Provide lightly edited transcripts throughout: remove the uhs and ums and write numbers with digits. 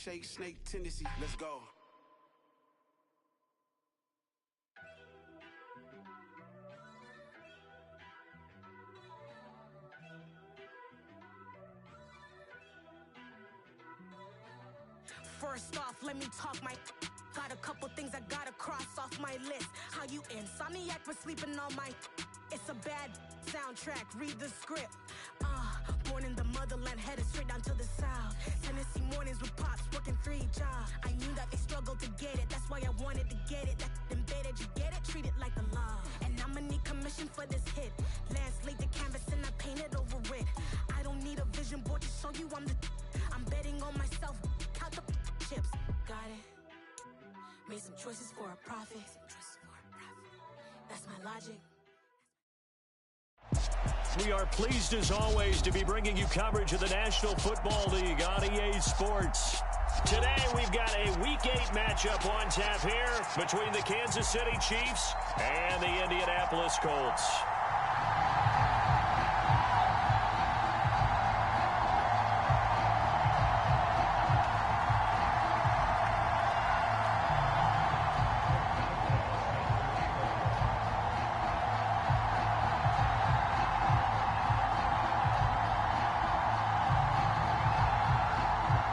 shake, snake tendency. Let's go. First off, let me talk my. Got a couple things I gotta cross off my list. How you insomniac for sleeping on my. It's a bad soundtrack, read the script. Born in the motherland, headed straight down to the south. Tennessee mornings with pops, working 3 jobs. I knew that they struggled to get it, that's why I wanted to get it. That embedded, you get it, treat it like a law. And I'ma need commission for this hit. Lance laid the canvas and I painted over it. I don't need a vision board to show you I'm betting on myself, count the chips. Got it. Made some choices for a profit. That's my logic. We are pleased, as always, to be bringing you coverage of the National Football League on EA Sports. Today, we've got a Week 8 matchup on tap here between the Kansas City Chiefs and the Indianapolis Colts.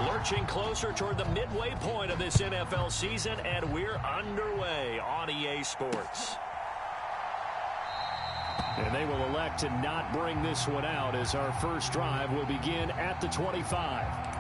Lurching closer toward the midway point of this NFL season, and we're underway on EA Sports. And they will elect to not bring this one out as our first drive will begin at the 25.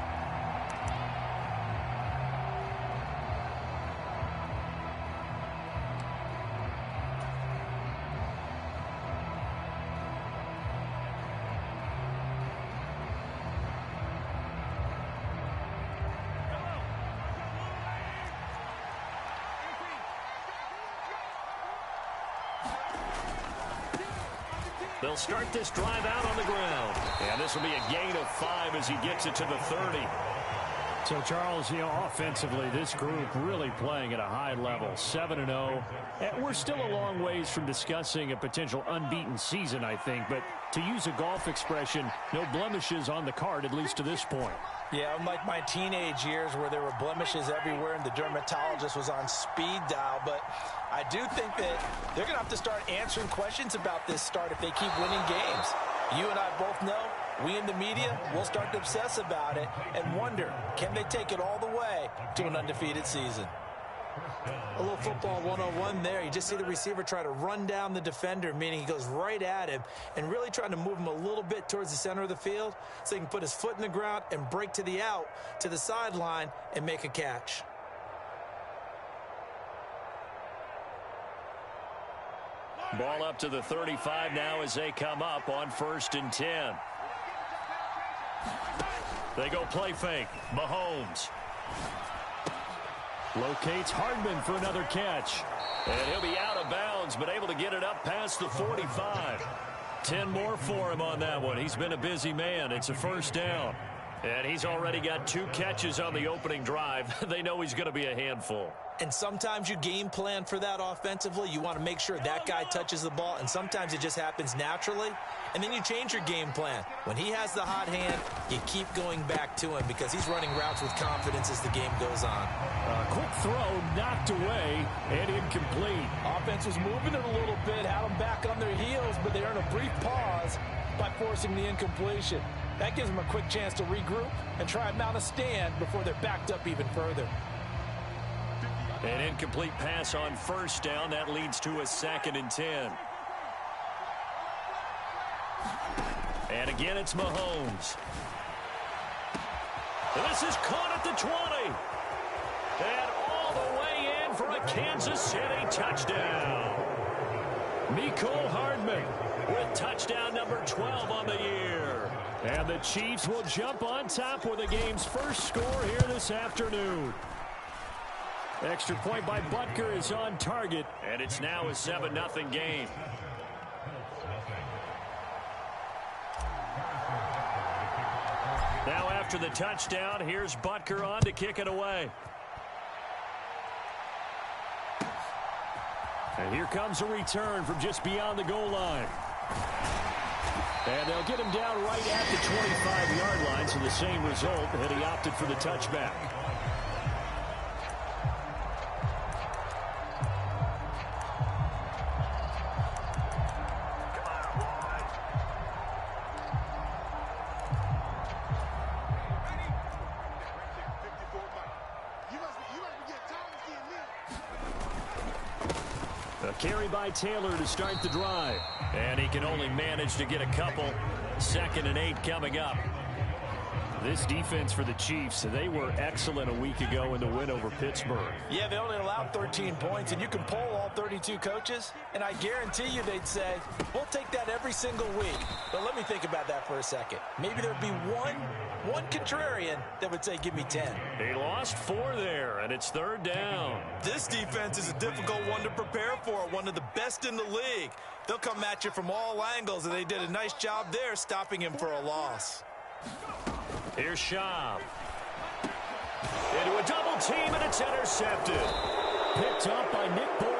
They'll start this drive out on the ground. And this will be a gain of 5 as he gets it to the 30. So, Charles, offensively, this group really playing at a high level, 7-0. We're still a long ways from discussing a potential unbeaten season, I think. But to use a golf expression, no blemishes on the card, at least to this point. Yeah, unlike my teenage years where there were blemishes everywhere and the dermatologist was on speed dial. But I do think that they're going to have to start answering questions about this start if they keep winning games. You and I both know, we in the media, will start to obsess about it and wonder, can they take it all the way to an undefeated season? A little football 101 there. You just see the receiver try to run down the defender, meaning he goes right at him and really trying to move him a little bit towards the center of the field so he can put his foot in the ground and break to the out, to the sideline, and make a catch. Ball up to the 35 now as they come up on 1st and 10. They go play fake. Mahomes locates Hardman for another catch. And he'll be out of bounds, but able to get it up past the 45. 10 more for him on that one. He's been a busy man. It's a first down. And he's already got 2 catches on the opening drive. They know he's going to be a handful. And sometimes you game plan for that offensively. You want to make sure that guy touches the ball, and sometimes it just happens naturally. And then you change your game plan. When he has the hot hand, you keep going back to him because he's running routes with confidence as the game goes on. Quick throw, knocked away, and incomplete. Offense was moving it a little bit, had them back on their heels, but they earn a brief pause by forcing the incompletion. That gives them a quick chance to regroup and try and mount a stand before they're backed up even further. An incomplete pass on first down. That leads to a 2nd and 10. And again, it's Mahomes. This is caught at the 20. And all the way in for a Kansas City touchdown. Mecole Hardman with touchdown number 12 on the year. And the Chiefs will jump on top with the game's first score here this afternoon. Extra point by Butker is on target. And it's now a 7-0 game. Now after the touchdown, here's Butker on to kick it away. And here comes a return from just beyond the goal line. And they'll get him down right at the 25-yard line, so the same result, and he opted for the touchback. carry by Taylor to start the drive. And he can only manage to get a couple. 2nd and 8 coming up. This defense for the Chiefs, they were excellent a week ago in the win over Pittsburgh. Yeah, they only allowed 13 points, and you can poll all 32 coaches, and I guarantee you they'd say, we'll take that every single week. But let me think about that for a second. Maybe there'd be one contrarian that would say, give me 10. He lost 4 there, and it's 3rd down. This defense is a difficult one to prepare for, one of the best in the league. They'll come at you from all angles, and they did a nice job there stopping him for a loss. Here's Schaub. Into a double team, and it's intercepted. Picked up by Nick Bolton.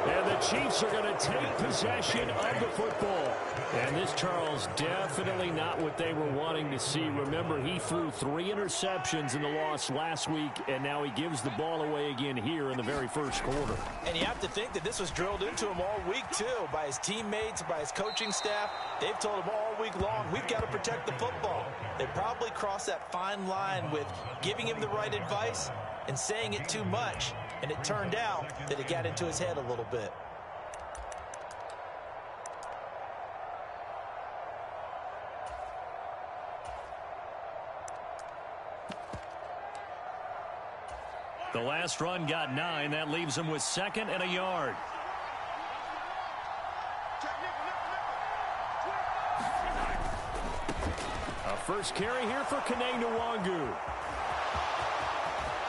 And the Chiefs are going to take possession of the football. And this, Charles, definitely not what they were wanting to see. Remember, he threw 3 interceptions in the loss last week, and now he gives the ball away again here in the very first quarter. And you have to think that this was drilled into him all week, too, by his teammates, by his coaching staff. They've told him all week long, we've got to protect the football. They probably crossed that fine line with giving him the right advice and saying it too much. And it turned out that it got into his head a little bit. The last run got 9. That leaves him with 2nd and a yard. A first carry here for Kene Nwangu.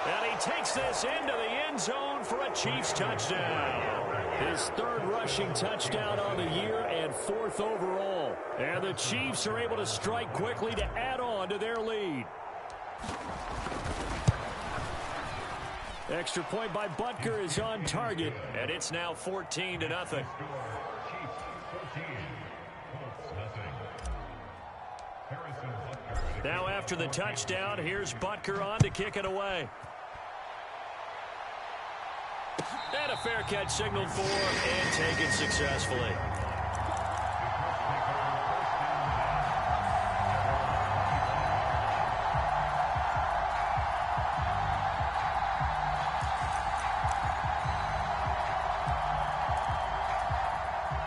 And he takes this into the end zone for a Chiefs touchdown. His 3rd rushing touchdown on the year and 4th overall. And the Chiefs are able to strike quickly to add on to their lead. Extra point by Butker is on target. And it's now 14-0. Now after the touchdown, here's Butker on to kick it away. And a fair catch signaled for and taken successfully.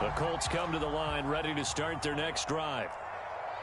The Colts come to the line, ready to start their next drive.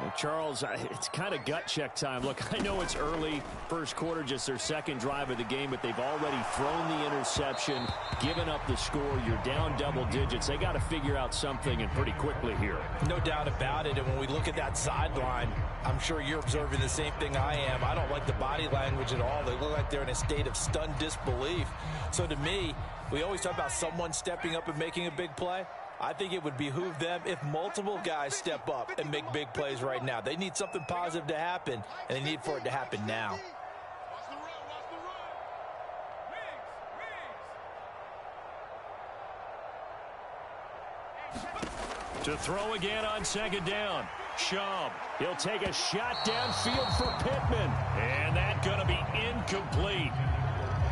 Well, Charles, it's kind of gut check time. Look, I know it's early, first quarter, just their 2nd drive of the game, but they've already thrown the interception, given up the score. You're down double digits. They got to figure out something, and pretty quickly here. No doubt about it, and when we look at that sideline, I'm sure you're observing the same thing I am. I don't like the body language at all. They look like they're in a state of stunned disbelief. So to me, we always talk about someone stepping up and making a big play. I think it would behoove them if multiple guys step up and make big plays right now. They need something positive to happen, and they need for it to happen now. To throw again on 2nd down. Schaub. He'll take a shot downfield for Pittman. And that's going to be incomplete.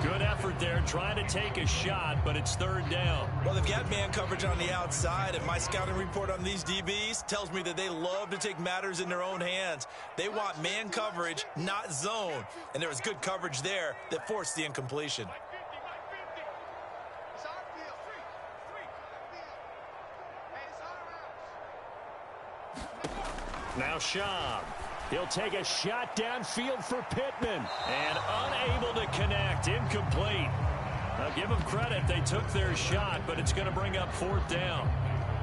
Good effort there, trying to take a shot, but it's 3rd down. Well, they've got man coverage on the outside, and my scouting report on these DBs tells me that they love to take matters in their own hands. They want man coverage, not zone. And there was good coverage there that forced the incompletion. Now Schaub. He'll take a shot downfield for Pittman. And unable to connect. Incomplete. Now give them credit. They took their shot, but it's going to bring up 4th down.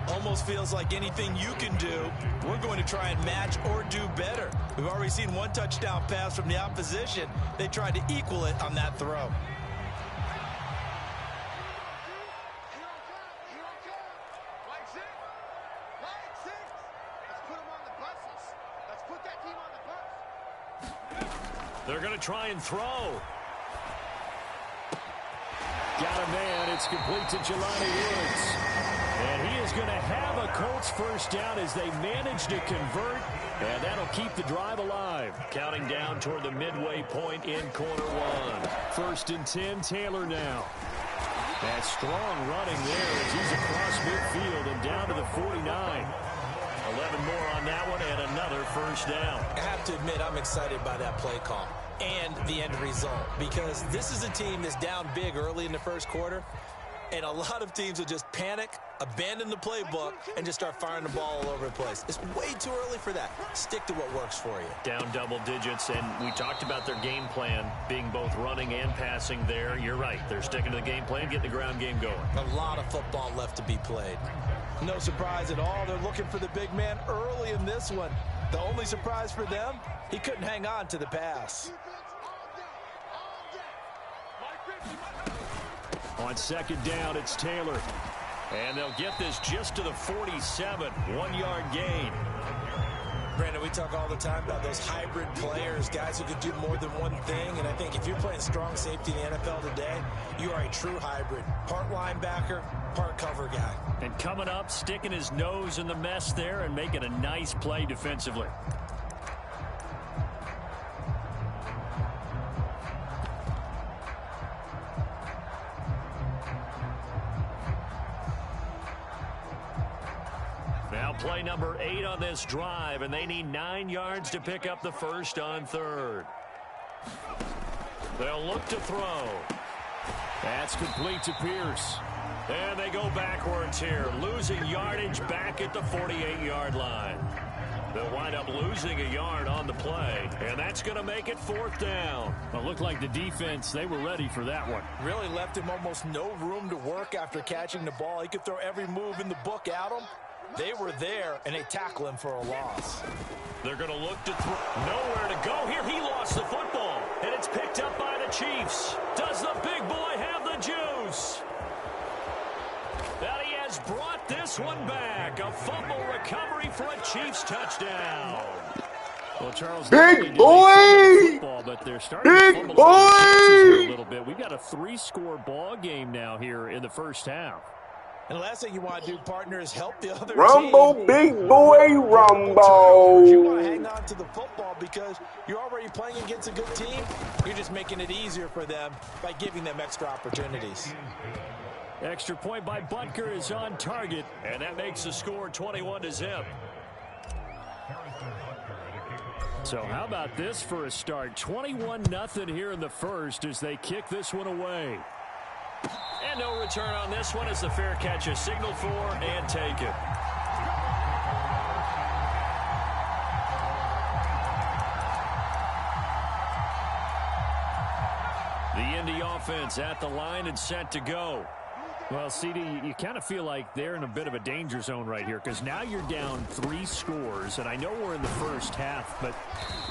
Almost feels like anything you can do, we're going to try and match or do better. We've already seen 1 touchdown pass from the opposition. They tried to equal it on that throw. They're going to try and throw. Got a man. It's complete to Jelani Woods. And he is going to have a Colts first down as they manage to convert. And that'll keep the drive alive. Counting down toward the midway point in quarter 1. 1st and 10, Taylor now. That strong running there as he's across midfield and down to the 49. 11 more on that one and another first down. I have to admit, I'm excited by that play call and the end result, because this is a team that's down big early in the first quarter, And a lot of teams will just panic, abandon the playbook, and just start firing the ball all over the place. It's way too early for that. Stick to what works for you. Down double digits, and we talked about their game plan being both running and passing there. You're right. They're sticking to the game plan, getting the ground game going. A lot of football left to be played. No surprise at all. They're looking for the big man early in this one. The only surprise for them, he couldn't hang on to the pass. On second down, it's Taylor. And they'll get this just to the 47, 1-yard gain. Brandon, we talk all the time about those hybrid players, guys who can do more than one thing. And I think if you're playing strong safety in the NFL today, you are a true hybrid. Part linebacker, part cover guy. And coming up, sticking his nose in the mess there and making a nice play defensively. Now play number 8 on this drive, and they need 9 yards to pick up the first on third. They'll look to throw. That's complete to Pierce. And they go backwards here, losing yardage back at the 48-yard line. They'll wind up losing a yard on the play, and that's going to make it 4th down. Well, it looked like the defense, they were ready for that one. Really left him almost no room to work after catching the ball. He could throw every move in the book at him. They were there, and they tackle him for a loss. They're going to look to throw. Nowhere to go here. He lost the football, and it's picked up by the Chiefs. Does the big boy have the juice? That he has brought this one back. A fumble recovery for a Chiefs touchdown. Well, Charles, big boy! Football, but they're starting to fumble a little bit. We've got a 3-score ball game now here in the first half. And the last thing you want to do, partner, is help the other Rumble, team. big boy, rumble. You want to hang on to the football because you're already playing against a good team. You're just making it easier for them by giving them extra opportunities. Extra point by Butker is on target, and that makes the score 21-0. So how about this for a start? 21-0 here in the first as they kick this one away. And no return on this one as the fair catch is signaled for and taken. The Indy offense at the line and set to go. Well, CD, you kind of feel like they're in a bit of a danger zone right here because now you're down 3 scores, and I know we're in the first half, but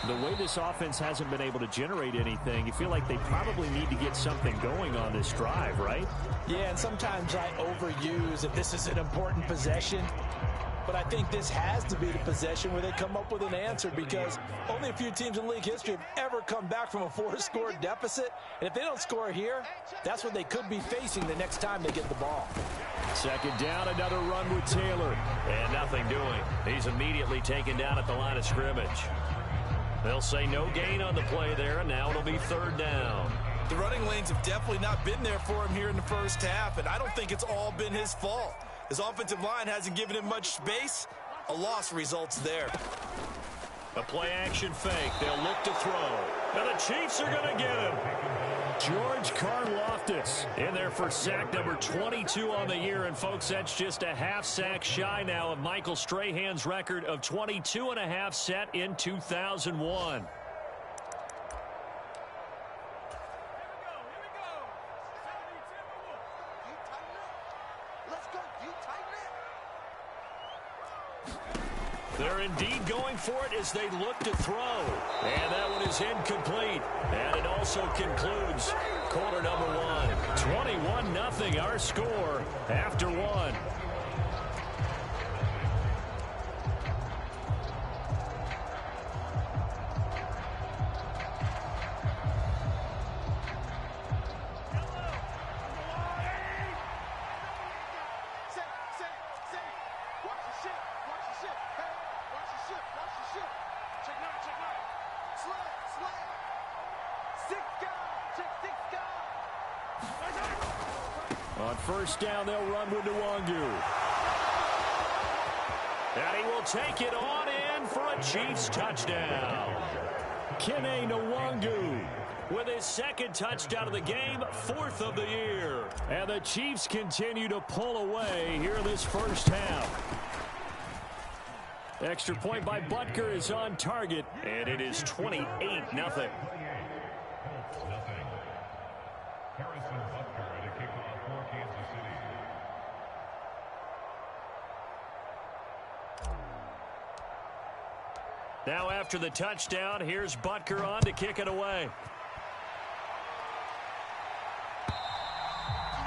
the way this offense hasn't been able to generate anything, you feel like they probably need to get something going on this drive, right? Yeah, and sometimes I overuse if this is an important possession. But I think this has to be the possession where they come up with an answer because only a few teams in league history have ever come back from a 4-score deficit. And if they don't score here, that's what they could be facing the next time they get the ball. Second down, another run with Taylor. And nothing doing. He's immediately taken down at the line of scrimmage. They'll say no gain on the play there, and now it'll be 3rd down. The running lanes have definitely not been there for him here in the first half, and I don't think it's all been his fault. His offensive line hasn't given him much space. A loss results there. A play-action fake. They'll look to throw. And the Chiefs are going to get him. George Karlaftis in there for sack number 22 on the year. And, folks, that's just a half sack shy now of Michael Strahan's record of 22.5 set in 2001. They're indeed going for it as they look to throw. And that one is incomplete. And it also concludes quarter number 1. 21-0 our score after 1. On first down, they'll run with Nwangu. And he will take it on in for a Chiefs touchdown. Kene Nwangu with his second touchdown of the game, 4th of the year. And the Chiefs continue to pull away here in this first half. Extra point by Butker is on target, and it is 28-0. Now after the touchdown, here's Butker on to kick it away.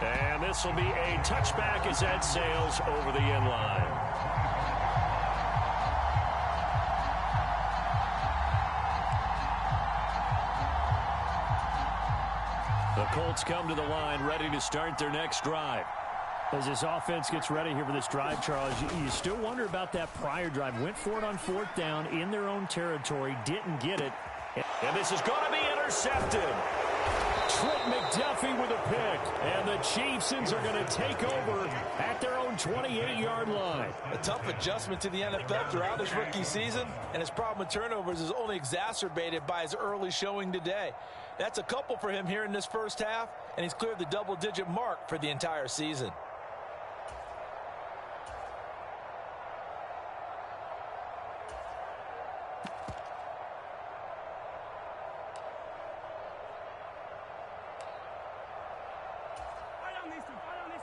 And this will be a touchback as that sails over the end line. The Colts come to the line ready to start their next drive. As this offense gets ready here for this drive, Charles, you still wonder about that prior drive. Went for it on 4th down in their own territory, didn't get it. And this is going to be intercepted. Trent McDuffie with a pick. And the Chiefs are going to take over at their own 28-yard line. A tough adjustment to the NFL throughout his rookie season, and his problem with turnovers is only exacerbated by his early showing today. That's a couple for him here in this first half, and he's cleared the double-digit mark for the entire season.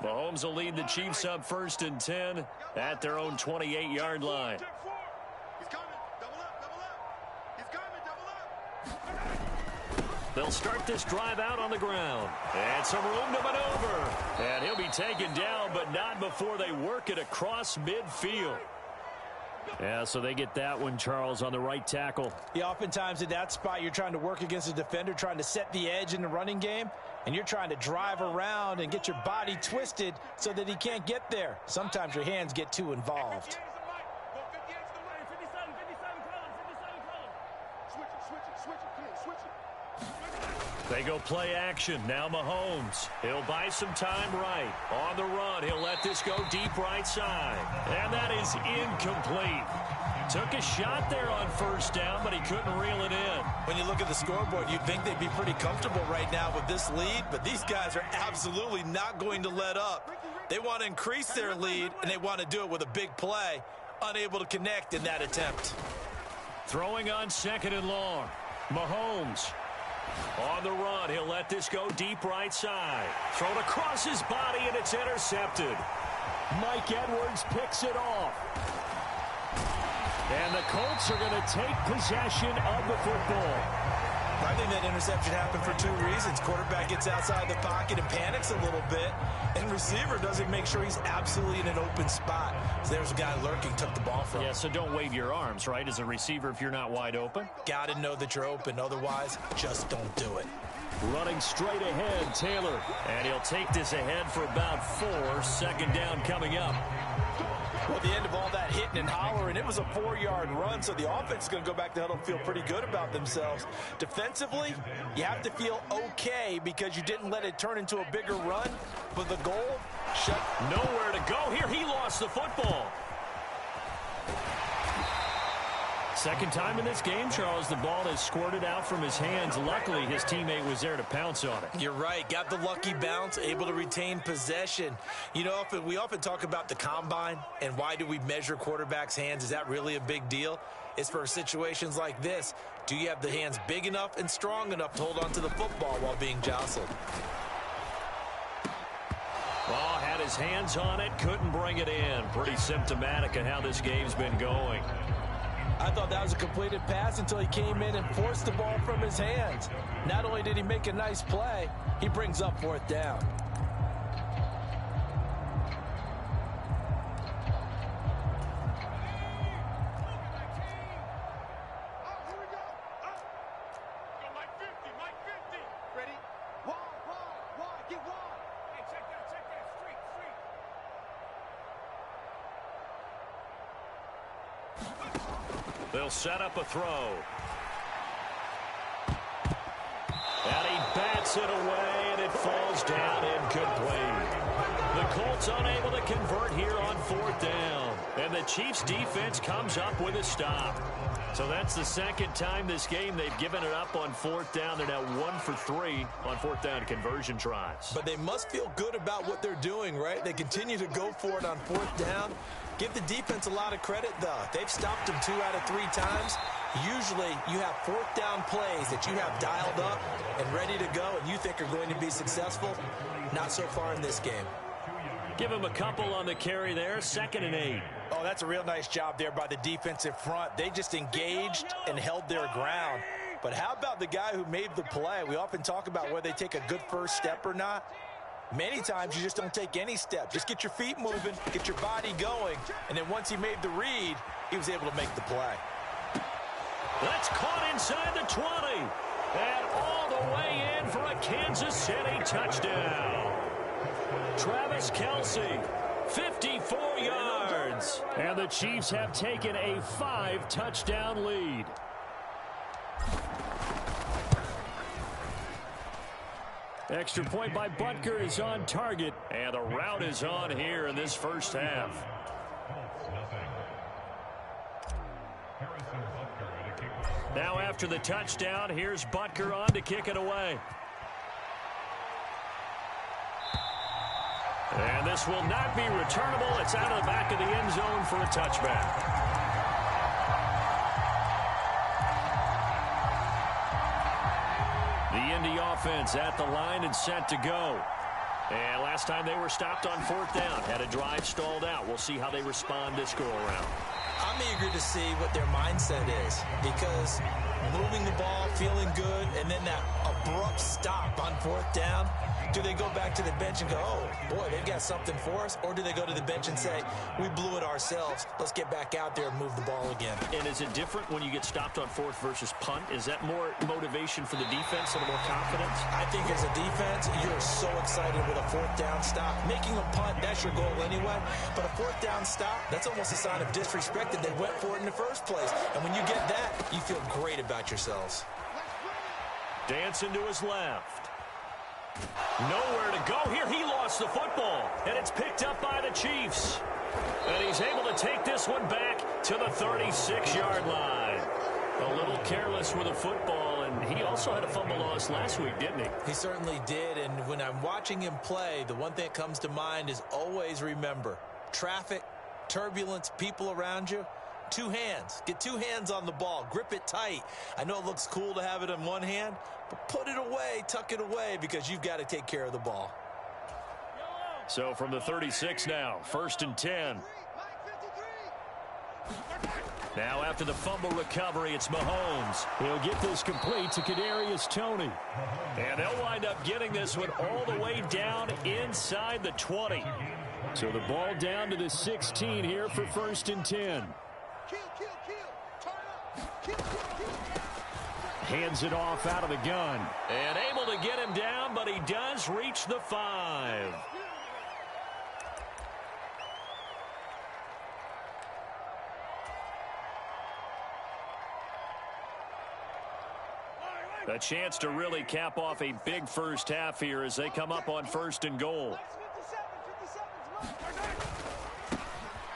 Mahomes will lead the Chiefs up 1st and 10 at their own 28-yard line. They'll start this drive out on the ground. And some room to maneuver. And he'll be taken down, but not before they work it across midfield. Yeah, so they get that one, Charles, on the right tackle. Yeah, oftentimes at that spot, you're trying to work against a defender, trying to set the edge in the running game, and you're trying to drive around and get your body twisted so that he can't get there. Sometimes your hands get too involved. They go play action. Now Mahomes. He'll buy some time right. On the run, he'll let this go deep right side. And that is incomplete. Took a shot there on 1st down, but he couldn't reel it in. When you look at the scoreboard, you'd think they'd be pretty comfortable right now with this lead, but these guys are absolutely not going to let up. They want to increase their lead, and they want to do it with a big play. Unable to connect in that attempt. Throwing on 2nd and long. Mahomes. On the run, he'll let this go deep right side. Thrown across his body, and it's intercepted. Mike Edwards picks it off. And the Colts are going to take possession of the football. I think that interception happened for 2 reasons. Quarterback gets outside the pocket and panics a little bit, and receiver doesn't make sure he's absolutely in an open spot. So there's a guy lurking, took the ball from him. Yeah, so don't wave your arms, right, as a receiver if you're not wide open. Got to know that you're open. Otherwise, just don't do it. Running straight ahead, Taylor. And he'll take this ahead for about 4. 2nd down coming up. Well, at the end of all that hitting and hollering, it was a 4-yard run, so the offense is going to go back to huddle and feel pretty good about themselves. Defensively, you have to feel okay because you didn't let it turn into a bigger run, but the goal, shut. Nowhere to go here. He lost the football. Second time in this game, Charles, the ball has squirted out from his hands. Luckily, his teammate was there to pounce on it. You're right. Got the lucky bounce, able to retain possession. You know, we often talk about the combine and why do we measure quarterbacks' hands. Is that really a big deal? It's for situations like this. Do you have the hands big enough and strong enough to hold on to the football while being jostled? Ball had his hands on it, couldn't bring it in. Pretty symptomatic of how this game's been going. I thought that was a completed pass until he came in and forced the ball from his hands. Not only did he make a nice play, he brings up 4th down. They'll set up a throw. And he bats it away, and it falls down incomplete. The Colts unable to convert here on 4th down. And the Chiefs defense comes up with a stop. So that's the second time this game they've given it up on fourth down. They're now 1 for 3 on fourth down conversion tries. But they must feel good about what they're doing, right? They continue to go for it on fourth down. Give the defense a lot of credit, though. They've stopped them 2 out of 3 times. Usually you have fourth down plays that you have dialed up and ready to go and you think are going to be successful. Not so far in this game. Give him a couple on the carry there. 2nd and 8. Oh, that's a real nice job there by the defensive front. They just engaged and held their ground. But how about the guy who made the play? We often talk about whether they take a good first step or not. Many times you just don't take any step. Just get your feet moving, get your body going, and then once he made the read, he was able to make the play. That's caught inside the 20. And all the way in for a Kansas City touchdown. Travis Kelce, 54 yards. And the Chiefs have taken a 5-touchdown lead. Extra point by Butker is on target. And the route is on here in this first half. Now after the touchdown, here's Butker on to kick it away. And this will not be returnable. It's out of the back of the end zone for a touchback. The Indy offense at the line and set to go. And last time they were stopped on fourth down, had a drive stalled out. We'll see how they respond this go-around. I'm eager to see what their mindset is because moving the ball, feeling good, and then that abrupt stop on fourth down, do they go back to the bench and go, oh, boy, they've got something for us? Or do they go to the bench and say, we blew it ourselves. Let's get back out there and move the ball again. And is it different when you get stopped on fourth versus punt? Is that more motivation for the defense and more confidence? I think as a defense, you're so excited with a fourth down stop. Making a punt, that's your goal anyway. But a fourth down stop, that's almost a sign of disrespect that they went for it in the first place. And when you get that, you feel great about yourselves. Dancing to his left. Nowhere to go here. He lost the football, and it's picked up by the Chiefs. And he's able to take this one back to the 36-yard line. A little careless with the football, and he also had a fumble loss last week, didn't he? He certainly did, and when I'm watching him play, the one thing that comes to mind is always remember, traffic, turbulence, people around you, 2 hands. Get 2 hands on the ball. Grip it tight. I know it looks cool to have it in one hand, but put it away, tuck it away, because you've got to take care of the ball. So from the 36 now, 1st and 10. Now after the fumble recovery, it's Mahomes. He'll get this complete to Kadarius Toney. And they'll wind up getting this one all the way down inside the 20. So the ball down to the 16 here for 1st and 10. Hands it off out of the gun. And able to get him down, but he does reach the 5. A chance to really cap off a big first half here as they come up on 1st and goal.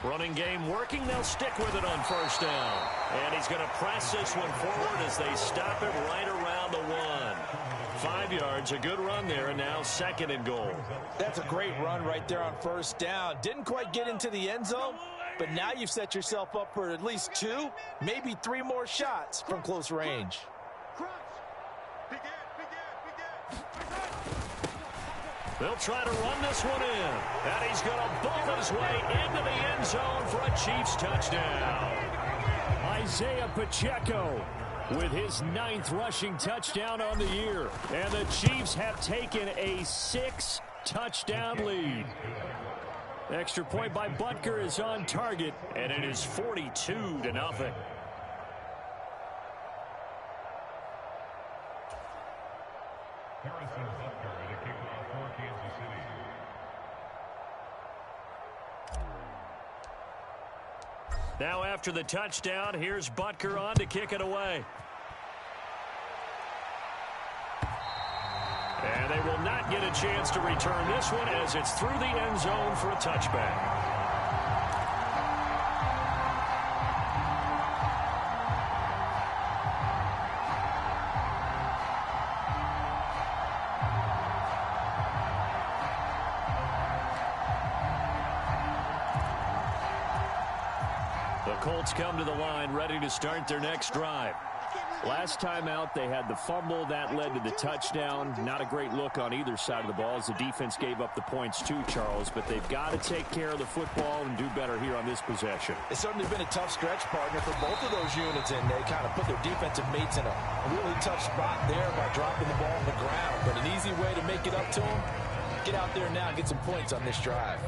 Running game working. They'll stick with it on 1st down. And he's going to press this one forward as they stop it right around the 1. 5 yards, a good run there, and now 2nd and goal. That's a great run right there on 1st down. Didn't quite get into the end zone, but now you've set yourself up for at least 2, maybe 3 more shots from close range. They'll try to run this one in. And he's going to ball his way into the end zone for a Chiefs touchdown. Isaiah Pacheco with his 9th rushing touchdown on the year. And the Chiefs have taken a 6-touchdown lead. Extra point by Butker is on target. And it is 42-0. Now after the touchdown, here's Butker on to kick it away. And they will not get a chance to return this one as it's through the end zone for a touchback. Colts come to the line, ready to start their next drive. Last time out, they had the fumble. That led to the touchdown. Not a great look on either side of the ball as the defense gave up the points too, Charles. But they've got to take care of the football and do better here on this possession. It's certainly been a tough stretch, partner, for both of those units, and they kind of put their defensive mates in a really tough spot there by dropping the ball on the ground. But an easy way to make it up to them, get out there now and get some points on this drive.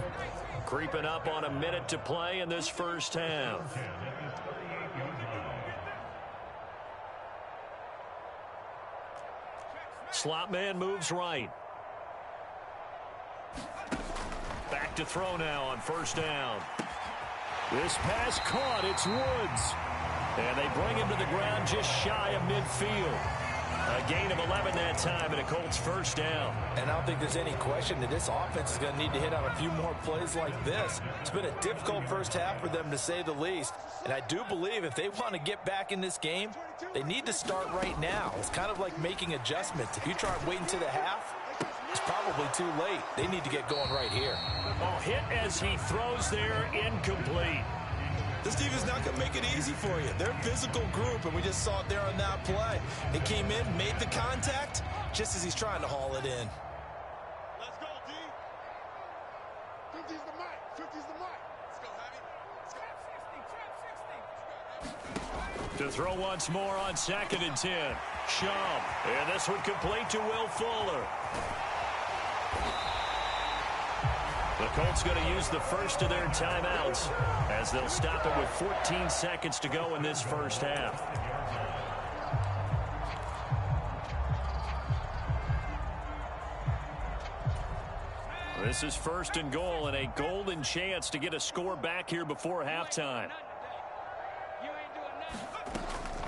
Creeping up on a minute to play in this first half. Slot man moves right. Back to throw now on first down. This pass caught. It's Woods. And they bring him to the ground just shy of midfield. A gain of 11 that time and a Colts first down. And I don't think there's any question that this offense is going to need to hit on a few more plays like this. It's been a difficult first half for them, to say the least. And I do believe if they want to get back in this game, they need to start right now. It's kind of like making adjustments. If you try waiting to the half, it's probably too late. They need to get going right here. Oh, hit as he throws there, incomplete. This defense is not going to make it easy for you. They're a physical group, and we just saw it there on that play. He came in, made the contact, just as he's trying to haul it in. Let's go, D. 50's the mic. 50's the mic. Let's go, Heavy. To throw once more on 2nd and 10. Shum. And this one complete to Will Fuller. The Colts going to use the first of their timeouts as they'll stop it with 14 seconds to go in this first half. This is 1st and goal and a golden chance to get a score back here before halftime.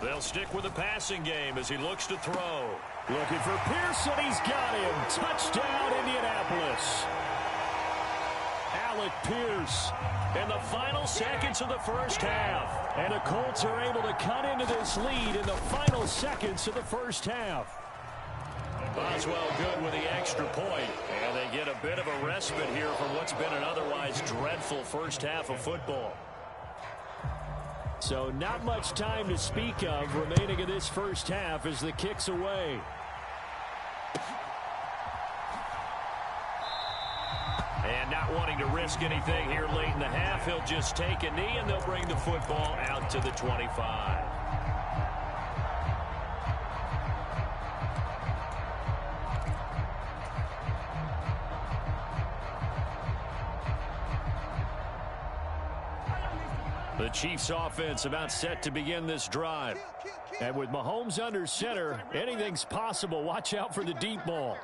They'll stick with the passing game as he looks to throw. Looking for Pearson. He's got him. Touchdown, Indianapolis. Alec Pierce in the final seconds of the first half. And the Colts are able to cut into this lead in the final seconds of the first half. Boswell good with the extra point. And they get a bit of a respite here from what's been an otherwise dreadful first half of football. So not much time to speak of remaining in this first half as the kick's away. And not wanting to risk anything here late in the half, he'll just take a knee and they'll bring the football out to the 25. The Chiefs offense about set to begin this drive. And with Mahomes under center, anything's possible. Watch out for the deep ball.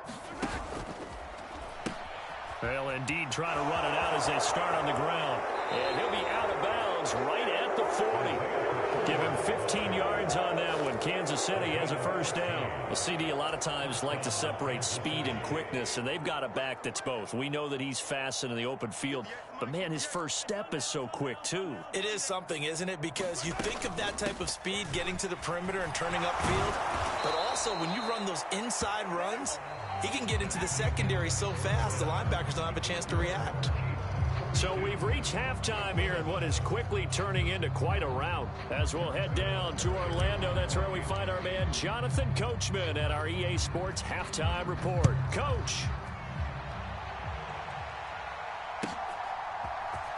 They'll indeed try to run it out as they start on the ground. And he'll be out of bounds right at the 40. Give him 15 yards on that one. Kansas City has a first down. Well, CD, a lot of times like to separate speed and quickness, and they've got a back that's both. We know that he's fast in the open field, but, man, his first step is so quick, too. It is something, isn't it? Because you think of that type of speed getting to the perimeter and turning upfield, but also when you run those inside runs, he can get into the secondary so fast the linebackers don't have a chance to react. So we've reached halftime here in what is quickly turning into quite a rout. As we'll head down to Orlando, that's where we find our man Jonathan Coachman at our EA Sports Halftime Report. Coach.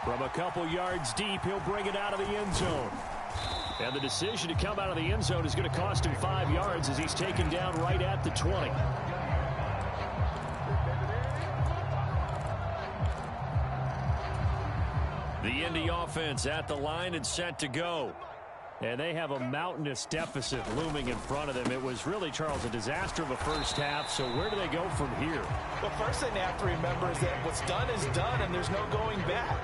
From a couple yards deep, he'll bring it out of the end zone. And the decision to come out of the end zone is going to cost him 5 yards as he's taken down right at the 20. The Indy offense at the line and set to go. And they have a mountainous deficit looming in front of them. It was really, Charles, a disaster of a first half. So where do they go from here? The first thing they have to remember is that what's done is done and there's no going back.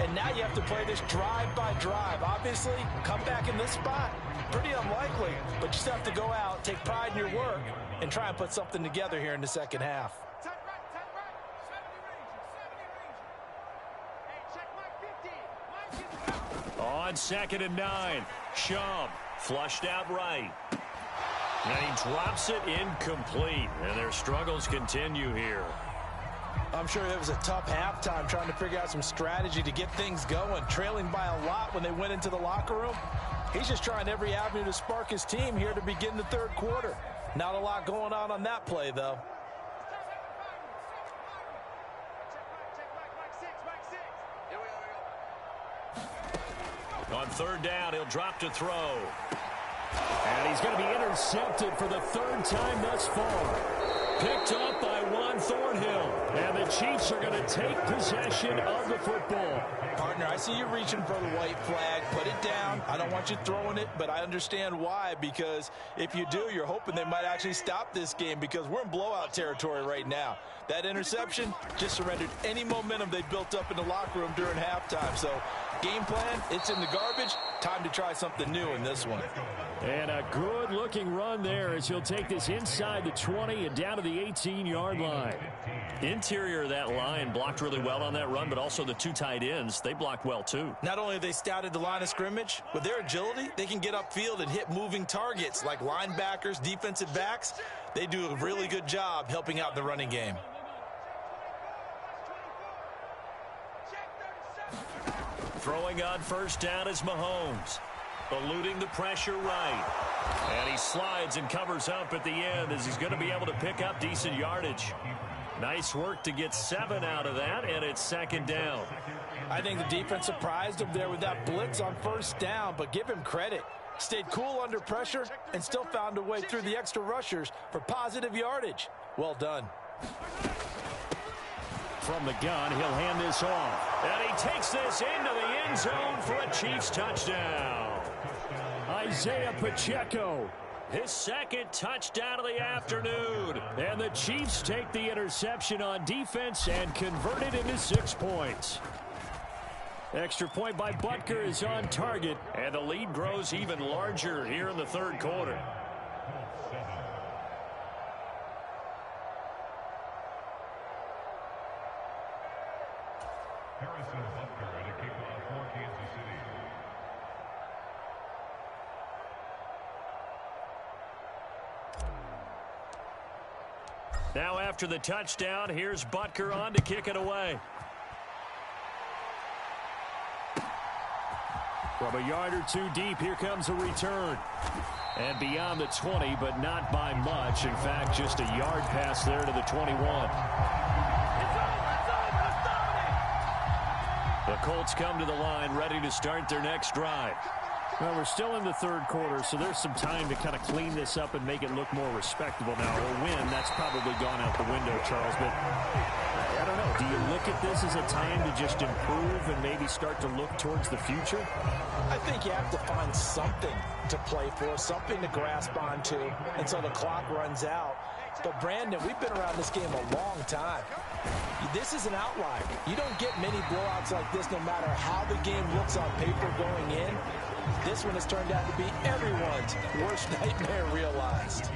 And now you have to play this drive by drive. Obviously, come back in this spot, pretty unlikely. But you just have to go out, take pride in your work, and try and put something together here in the second half. On 2nd and 9, Shum flushed out right. And he drops it incomplete. And their struggles continue here. I'm sure it was a tough halftime trying to figure out some strategy to get things going, trailing by a lot when they went into the locker room. He's just trying every avenue to spark his team here to begin the third quarter. Not a lot going on that play, though. On third down, he'll drop to throw. And he's going to be intercepted for the third time thus far. Picked up by Juan Thornhill. And the Chiefs are going to take possession of the football. Partner, I see you reaching for the white flag. Put it down. I don't want you throwing it, but I understand why. Because if you do, you're hoping they might actually stop this game because we're in blowout territory right now. That interception just surrendered any momentum they built up in the locker room during halftime. So, game plan, it's in the garbage. Time to try something new in this one. And a good-looking run there as he'll take this inside the 20 and down to the 18-yard line. Interior of that line blocked really well on that run, but also the two tight ends, they blocked well too. Not only have they scouted the line of scrimmage, with their agility, they can get upfield and hit moving targets like linebackers, defensive backs. They do a really good job helping out the running game. Throwing on first down is Mahomes. Eluding the pressure right. And he slides and covers up at the end as he's going to be able to pick up decent yardage. Nice work to get 7 out of that, and it's second down. I think the defense surprised him there with that blitz on first down, but give him credit. Stayed cool under pressure and still found a way through the extra rushers for positive yardage. Well done. From the gun, he'll hand this off. And he takes this into the end zone for a Chiefs touchdown. Isaiah Pacheco. His second touchdown of the afternoon. And the Chiefs take the interception on defense and convert it into 6 points. Extra point by Butker is on target. And the lead grows even larger here in the third quarter. Now after the touchdown, here's Butker on to kick it away. From a yard or two deep, here comes a return. And beyond the 20, but not by much. In fact, just a yard pass there to the 21. The Colts come to the line ready to start their next drive. Well, we're still in the third quarter, so there's some time to kind of clean this up and make it look more respectable now. A win, that's probably gone out the window, Charles, but I don't know. Do you look at this as a time to just improve and maybe start to look towards the future? I think you have to find something to play for, something to grasp onto until the clock runs out. But, Brandon, we've been around this game a long time. This is an outlier. You don't get many blowouts like this no matter how the game looks on paper going in. This one has turned out to be everyone's worst nightmare realized.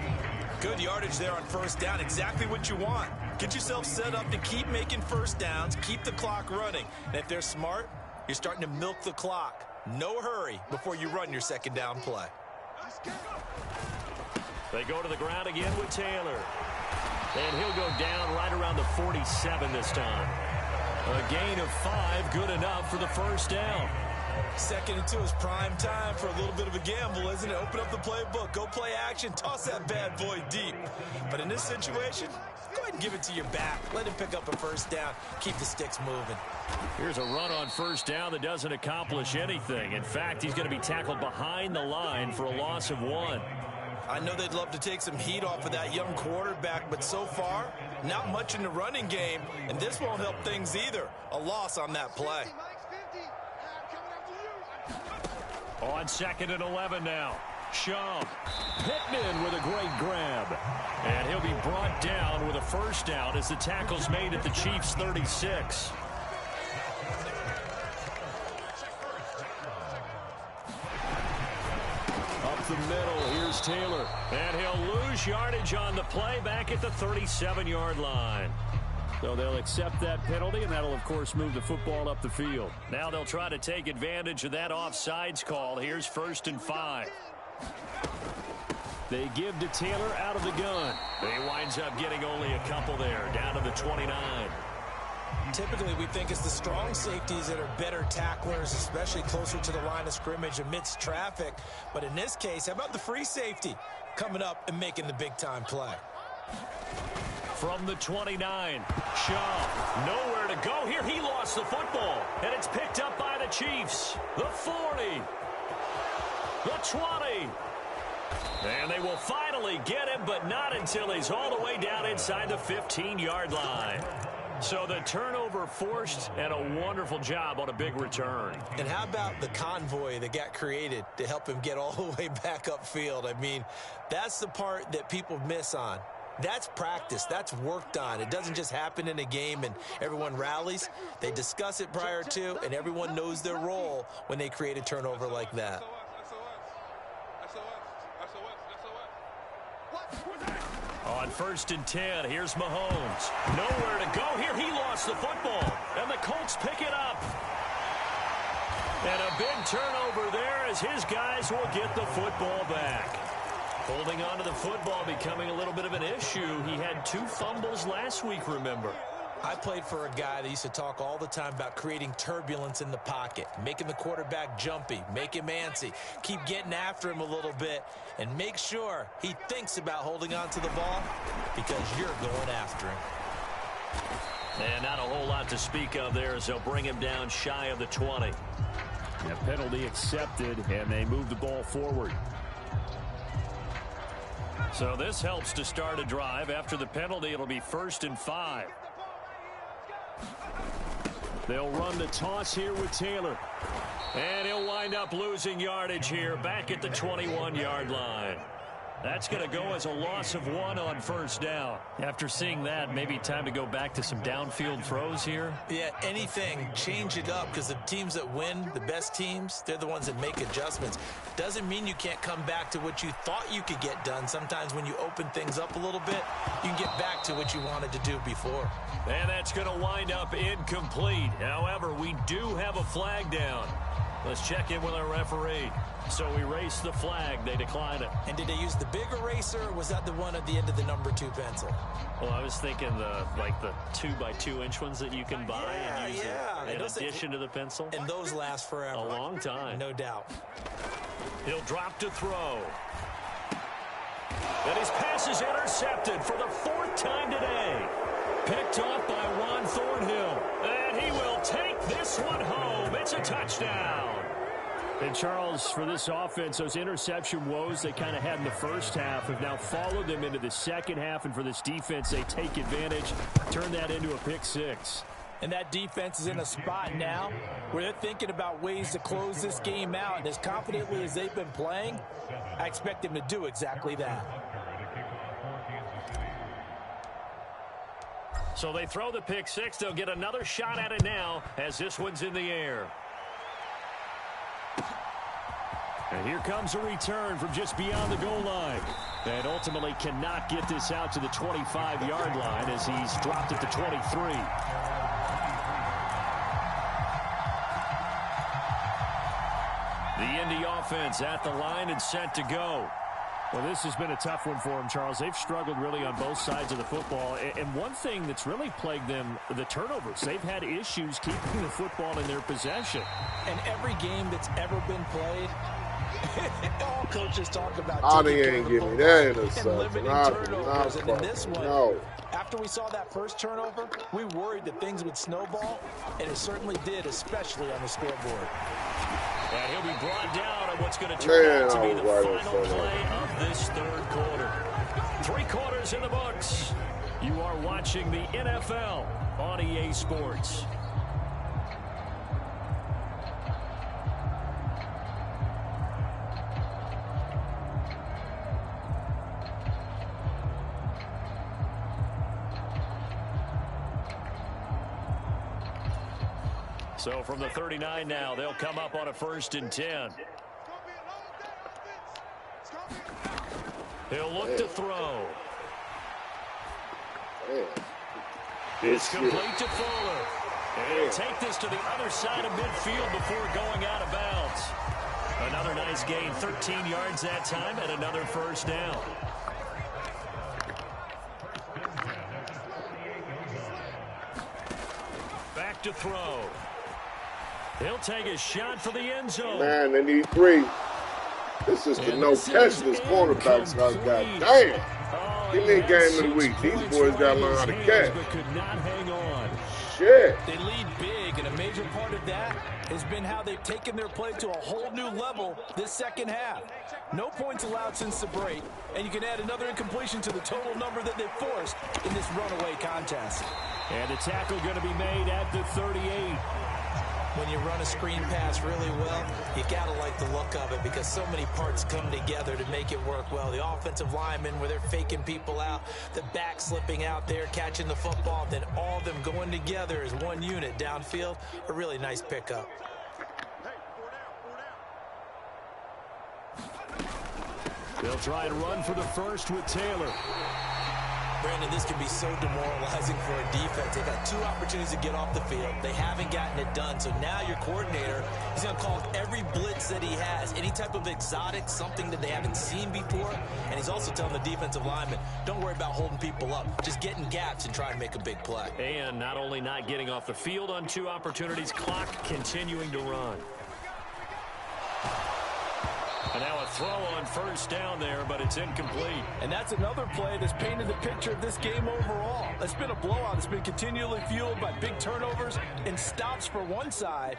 Good yardage there on first down. Exactly what you want. Get yourself set up to keep making first downs, keep the clock running. And if they're smart, you're starting to milk the clock. No hurry before you run your second down play. They go to the ground again with Taylor. And he'll go down right around the 47 this time. A gain of 5, good enough for the first down. Second and 2 is prime time for a little bit of a gamble, isn't it? Open up the playbook, go play action, toss that bad boy deep. But in this situation, go ahead and give it to your back. Let him pick up a first down. Keep the sticks moving. Here's a run on first down that doesn't accomplish anything. In fact, he's going to be tackled behind the line for a loss of 1. I know they'd love to take some heat off of that young quarterback, but so far, not much in the running game, and this won't help things either. A loss on that play. On second and 11 now. Shaw. Pittman with a great grab. And he'll be brought down with a first down as the tackle's made at the Chiefs' 36. Up the middle, here's Taylor. And he'll lose yardage on the play back at the 37-yard line. So they'll accept that penalty, and that'll, of course, move the football up the field. Now they'll try to take advantage of that offsides call. Here's 1st and 5. They give to Taylor out of the gun. He winds up getting only a couple there, down to the 29. Typically, we think it's the strong safeties that are better tacklers, especially closer to the line of scrimmage amidst traffic. But in this case, how about the free safety coming up and making the big-time play? From the 29, Shaw, nowhere to go here. He lost the football, and it's picked up by the Chiefs. The 40, the 20. And they will finally get him, but not until he's all the way down inside the 15-yard line. So the turnover forced, and a wonderful job on a big return. And how about the convoy that got created to help him get all the way back upfield? I mean, that's the part that people miss on. That's practice. That's worked on. It doesn't just happen in a game and everyone rallies. They discuss it prior to, and everyone knows their role when they create a turnover like that. On 1st and 10, here's Mahomes. Nowhere to go here. He lost the football, and the Colts pick it up. And a big turnover there as his guys will get the football back. Holding on to the football becoming a little bit of an issue. He had 2 fumbles last week, remember. I played for a guy that used to talk all the time about creating turbulence in the pocket, making the quarterback jumpy, make him antsy, keep getting after him a little bit, and make sure he thinks about holding on to the ball because you're going after him. And not a whole lot to speak of there as they'll bring him down shy of the 20. A penalty accepted, and they move the ball forward. So this helps to start a drive. After the penalty, it'll be 1st and 5. They'll run the toss here with Taylor. And he'll wind up losing yardage here back at the 21-yard line. That's going to go as a loss of 1 on 1st down. After seeing that, maybe time to go back to some downfield throws here. Yeah, anything, change it up, because the teams that win, the best teams, they're the ones that make adjustments. Doesn't mean you can't come back to what you thought you could get done. Sometimes when you open things up a little bit, you can get back to what you wanted to do before. And that's going to wind up incomplete. However, we do have a flag down. Let's check in with our referee. So we erase the flag. They decline it. And did they use the big eraser, or was that the one at the end of the number 2 pencil? Well, I was thinking the 2x2-inch ones that you can buy and use in addition to the pencil. And those last forever. A long time. No doubt. He'll drop to throw. And his pass is intercepted for the 4th time today. Picked off by Juan Thornhill. And he will take this one home. It's a touchdown. And Charles, for this offense, those interception woes they kind of had in the first half have now followed them into the second half. And for this defense, they take advantage, turn that into a pick 6. And that defense is in a spot now where they're thinking about ways to close this game out. And as confidently as they've been playing, I expect them to do exactly that. So they throw the pick 6. They'll get another shot at it now as this one's in the air. And here comes a return from just beyond the goal line. And ultimately cannot get this out to the 25-yard line as he's dropped at the 23. The Indy offense at the line and set to go. Well, this has been a tough one for them, Charles. They've struggled really on both sides of the football. And one thing that's really plagued them, the turnovers. They've had issues keeping the football in their possession. And every game that's ever been played, all coaches talk about He ain't give me that interception. and limiting turnovers. And in this one, after we saw that first turnover, we worried that things would snowball, and it certainly did, especially on the scoreboard. And he'll be brought down on what's going to turn out to be the final play of this 3rd quarter. 3 quarters in the books. You are watching the NFL on EA Sports. So from the 39 now, they'll come up on a 1st and 10. He'll look to throw. It's complete to Fuller. And he'll take this to the other side of midfield before going out of bounds. Another nice gain, 13 yards that time, and another first down. Back to throw. He'll take a shot for the end zone. Man, they need 3. This is the no-catch this quarterback's got. Damn. Give me a game of the week. These boys got to learn how to catch. But could not hang on. Shit. They lead big, and a major part of that has been how they've taken their play to a whole new level this second half. No points allowed since the break, and you can add another incompletion to the total number that they've forced in this runaway contest. And the tackle going to be made at the 38. When you run a screen pass really well, you got to like the look of it because so many parts come together to make it work well. The offensive linemen, where they're faking people out, the back slipping out there, catching the football, then all of them going together as one unit downfield. A really nice pickup. They'll try and run for the first with Taylor. Brandon, this can be so demoralizing for a defense. They've got 2 opportunities to get off the field. They haven't gotten it done. So now your coordinator is going to call every blitz that he has, any type of exotic, something that they haven't seen before. And he's also telling the defensive lineman, don't worry about holding people up. Just get in gaps and try and make a big play. And not only not getting off the field on 2 opportunities, clock continuing to run. And now a throw on first down there, but it's incomplete. And that's another play that's painted the picture of this game overall. It's been a blowout. It's been continually fueled by big turnovers and stops for one side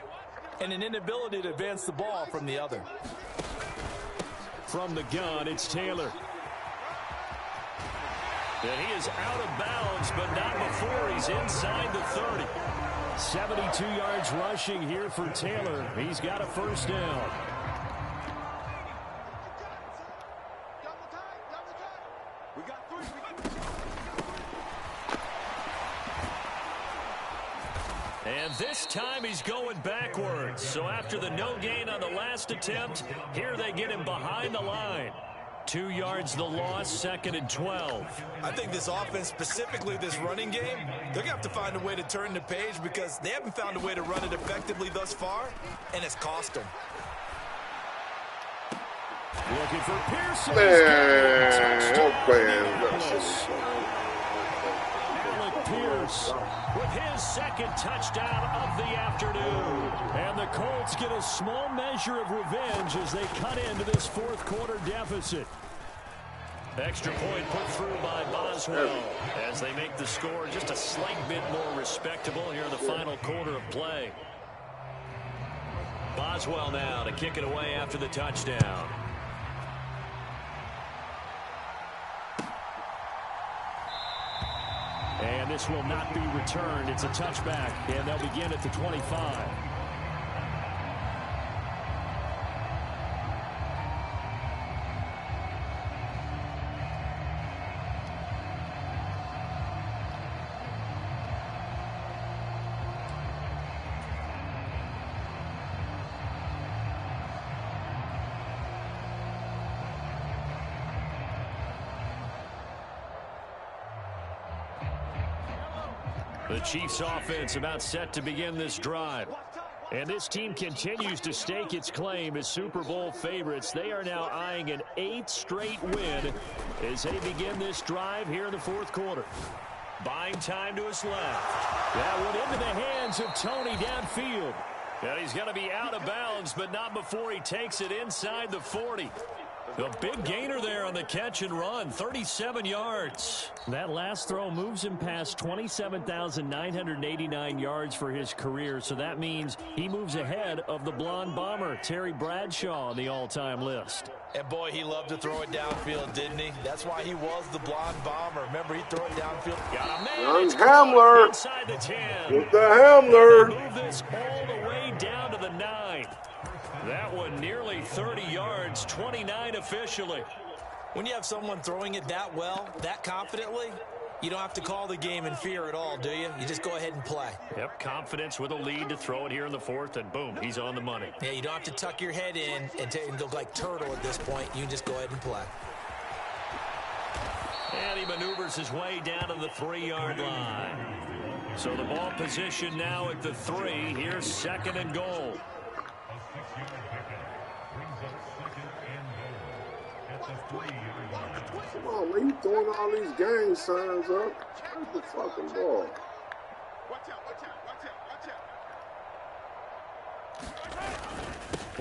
and an inability to advance the ball from the other. From the gun, it's Taylor. And he is out of bounds, but not before he's inside the 30. 72 yards rushing here for Taylor. He's got a first down. And this time he's going backwards. So after the no gain on the last attempt, here they get him behind the line. 2 yards the loss, 2nd and 12. I think this offense, specifically this running game, they're going to have to find a way to turn the page because they haven't found a way to run it effectively thus far, and it's cost them. Looking for Pearson. Man, I'm playing. Pierce with his 2nd touchdown of the afternoon. And the Colts get a small measure of revenge as they cut into this 4th quarter deficit. Extra point put through by Boswell as they make the score just a slight bit more respectable here in the final quarter of play. Boswell now to kick it away after the touchdown. And this will not be returned. It's a touchback, and they'll begin at the 25. The Chiefs offense about set to begin this drive. And this team continues to stake its claim as Super Bowl favorites. They are now eyeing an 8th straight win as they begin this drive here in the 4th quarter. Buying time to his left. That went into the hands of Tony downfield. And he's going to be out of bounds, but not before he takes it inside the 40. The big gainer there on the catch and run, 37 yards. That last throw moves him past 27,989 yards for his career, so that means he moves ahead of the blonde bomber, Terry Bradshaw, on the all-time list. And boy, he loved to throw it downfield, didn't he? That's why he was the blonde bomber. Remember, he'd throw it downfield. Got a man. Young Hamler. Inside the 10. With the Hamler. Move this all the way down to the 9. That one nearly 30 yards, 29 officially. When you have someone throwing it that well, that confidently, you don't have to call the game in fear at all, do you? You just go ahead and play. Yep, confidence with a lead to throw it here in the 4th, and boom, he's on the money. Yeah, you don't have to tuck your head in and go like turtle at this point. You can just go ahead and play. And he maneuvers his way down to the 3-yard line. So the ball position now at the 3. Here's 2nd and goal. Come on, man. You throwing all these gang signs up. Where's the fucking ball? Watch out, watch out, watch out, watch out.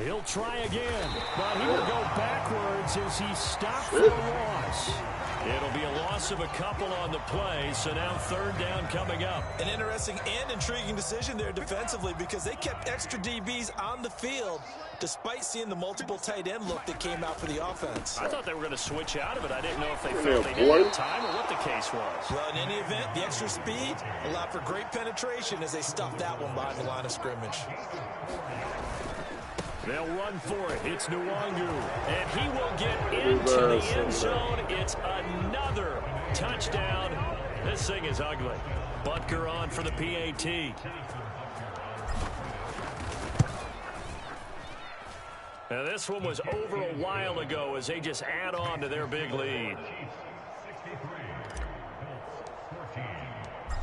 He'll try again, but he will go backwards as he's stopped for a loss. It'll be a loss of a couple on the play, so now third down coming up. An interesting and intriguing decision there defensively because they kept extra DBs on the field despite seeing the multiple tight end look that came out for the offense. I thought they were going to switch out of it. I didn't know if they felt they didn't have time or what the case was. Well, in any event, the extra speed allowed for great penetration as they stuffed that one behind the line of scrimmage. They'll run for it. It's Nwangu. And he will get into the end zone. It's another touchdown. This thing is ugly. Butker on for the PAT. Now this one was over a while ago as they just add on to their big lead.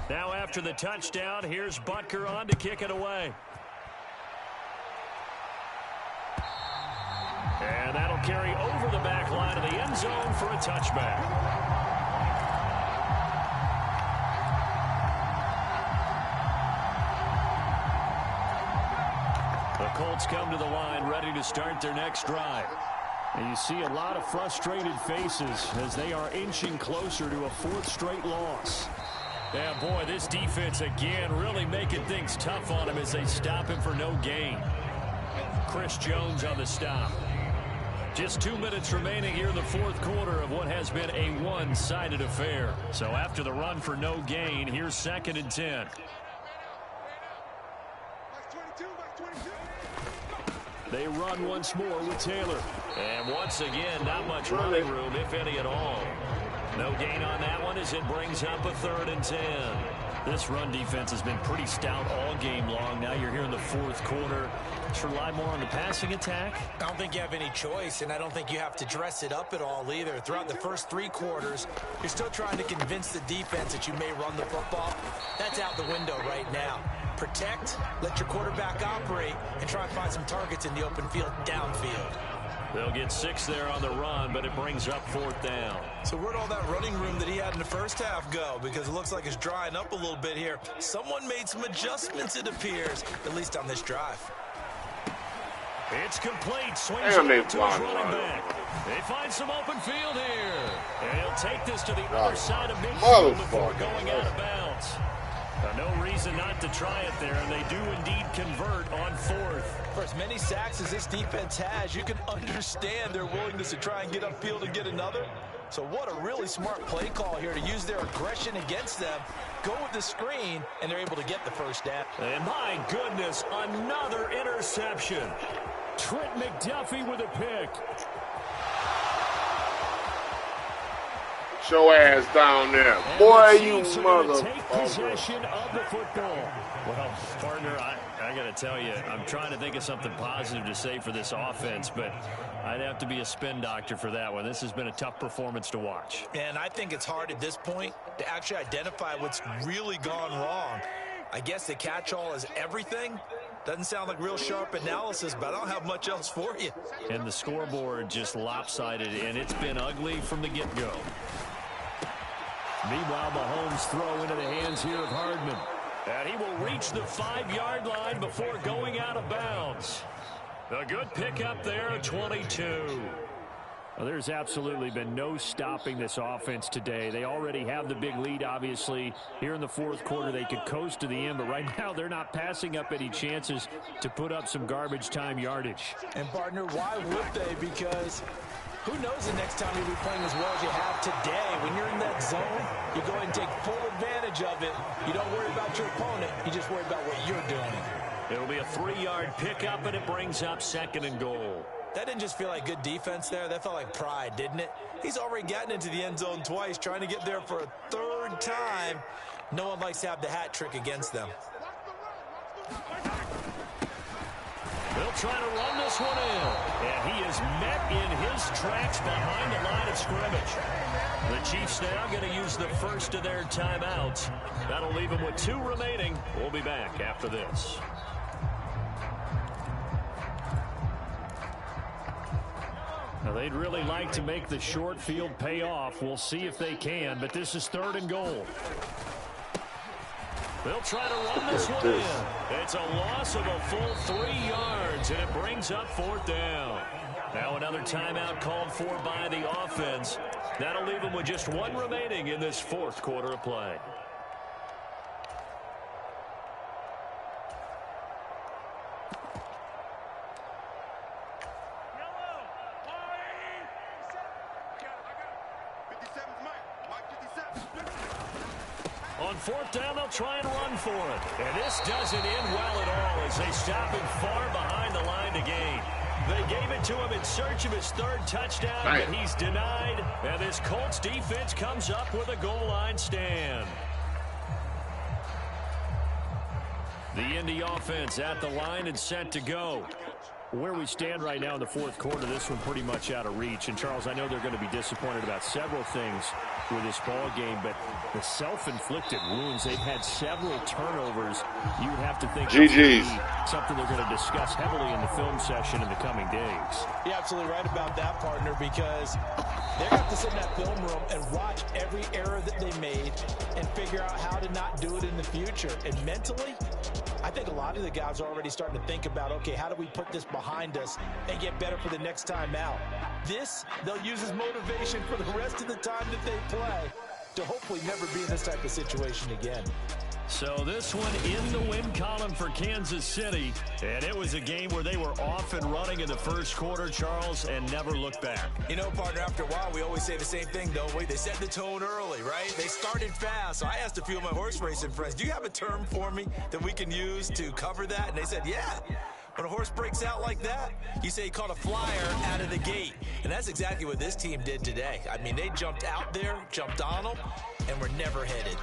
Now after the touchdown, here's Butker on to kick it away. And that'll carry over the back line of the end zone for a touchback. The Colts come to the line ready to start their next drive. And you see a lot of frustrated faces as they are inching closer to a fourth straight loss. Yeah, boy, this defense again really making things tough on him as they stop him for no gain. Chris Jones on the stop. Just 2 minutes remaining here in the fourth quarter of what has been a one-sided affair. So after the run for no gain, here's 2nd and 10. They run once more with Taylor. And once again, not much running room, if any at all. No gain on that one as it brings up a 3rd and 10. This run defense has been pretty stout all game long. Now you're here in the fourth quarter. Should rely more on the passing attack? I don't think you have any choice, and I don't think you have to dress it up at all either. Throughout the first 3 quarters, you're still trying to convince the defense that you may run the football. That's out the window right now. Protect, let your quarterback operate, and try and find some targets in the open field downfield. They'll get 6 there on the run, but it brings up 4th down. So where'd all that running room that he had in the first half go? Because it looks like it's drying up a little bit here. Someone made some adjustments, it appears, at least on this drive. It's complete. Swings it to his running back. They find some open field here. And he'll take this to the other side of midfield before going out of bounds. No reason not to try it there, and they do indeed convert on 4th. For as many sacks as this defense has, you can understand their willingness to try and get upfield and get another. So what a really smart play call here to use their aggression against them, go with the screen, and they're able to get the first down. And my goodness, another interception. Trent McDuffie with a pick. Show ass down there. Boy, you mother. Take possession of the football. Well, partner, I got to tell you, I'm trying to think of something positive to say for this offense, but I'd have to be a spin doctor for that one. This has been a tough performance to watch. And I think it's hard at this point to actually identify what's really gone wrong. I guess the catch-all is everything. Doesn't sound like real sharp analysis, but I don't have much else for you. And the scoreboard just lopsided, and it's been ugly from the get-go. Meanwhile, Mahomes throw into the hands here of Hardman. And he will reach the 5-yard line before going out of bounds. A good pickup there, 22. Well, there's absolutely been no stopping this offense today. They already have the big lead, obviously. Here in the fourth quarter, they could coast to the end, but right now they're not passing up any chances to put up some garbage time yardage. And, partner, why would they? Because who knows the next time you'll be playing as well as you have today. When you're in that zone, you go ahead and take full advantage of it. You don't worry about your opponent. You just worry about what you're doing. It'll be a 3-yard pickup, and it brings up 2nd and goal. That didn't just feel like good defense there. That felt like pride, didn't it? He's already gotten into the end zone twice, trying to get there for a 3rd time. No one likes to have the hat trick against them. They'll try to run this one in. And he is met in his tracks behind the line of scrimmage. The Chiefs now going to use the first of their timeouts. That'll leave them with 2 remaining. We'll be back after this. Now Well, they'd really like to make the short field pay off. We'll see if they can, but this is 3rd and goal. They'll try to run this one in. It's a loss of a full 3 yards, and it brings up 4th down. Now another timeout called for by the offense. That'll leave them with just 1 remaining in this 4th quarter of play. On 4th down, they'll try and run for it. And this doesn't end well at all as they stop him far behind the line to gain. They gave it to him in search of his 3rd touchdown, but he's denied. And this Colts defense comes up with a goal line stand. The Indy offense at the line and set to go. Where we stand right now in the 4th quarter, this one pretty much out of reach. And, Charles, I know they're going to be disappointed about several things with this ball game, but the self-inflicted wounds, they've had several turnovers. You would have to think GG's. Something they're going to discuss heavily in the film session in the coming days. You're absolutely right about that, partner, because they're going to have to sit in that film room and watch every error that they made and figure out how to not do it in the future. And mentally, I think a lot of the guys are already starting to think about, okay, how do we put this behind us and get better for the next time out? This, they'll use as motivation for the rest of the time that they play to hopefully never be in this type of situation again. So this one in the win column for Kansas City, and it was a game where they were off and running in the 1st quarter, Charles, and never looked back. You know, partner, after a while, we always say the same thing, don't we? They set the tone early, right? They started fast. So I asked a few of my horse racing friends, do you have a term for me that we can use to cover that? And they said, yeah. When a horse breaks out like that, you say he caught a flyer out of the gate. And that's exactly what this team did today. I mean, they jumped out there, jumped on them, and were never headed.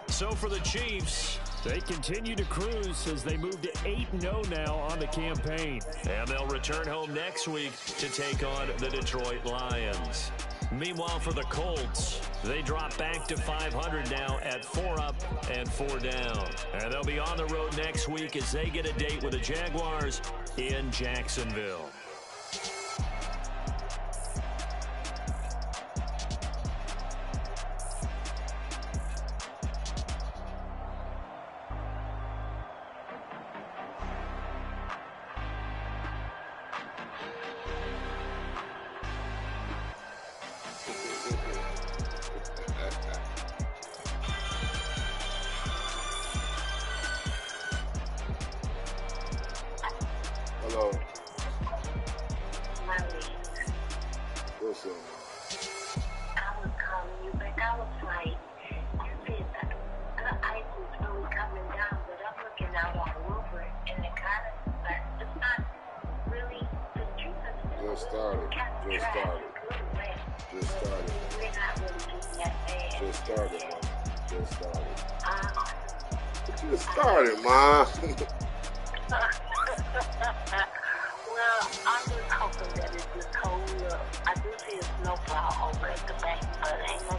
So for the Chiefs, they continue to cruise as they move to 8-0 now on the campaign. And they'll return home next week to take on the Detroit Lions. Meanwhile, for the Colts, they drop back to 500 now at 4 up and 4 down. And they'll be on the road next week as they get a date with the Jaguars in Jacksonville. Hello. What's up? I was calling you back. I was like, you said that the ice is really coming down, but I'm looking out all over it, and it kind of, but it's not really the truth of it. Just started. We're not really getting that bad. Just started, man. Just started. Just started, ma. Well, I'm just hoping that it just holds up. I do see a snowplow over at the bank, but ain't no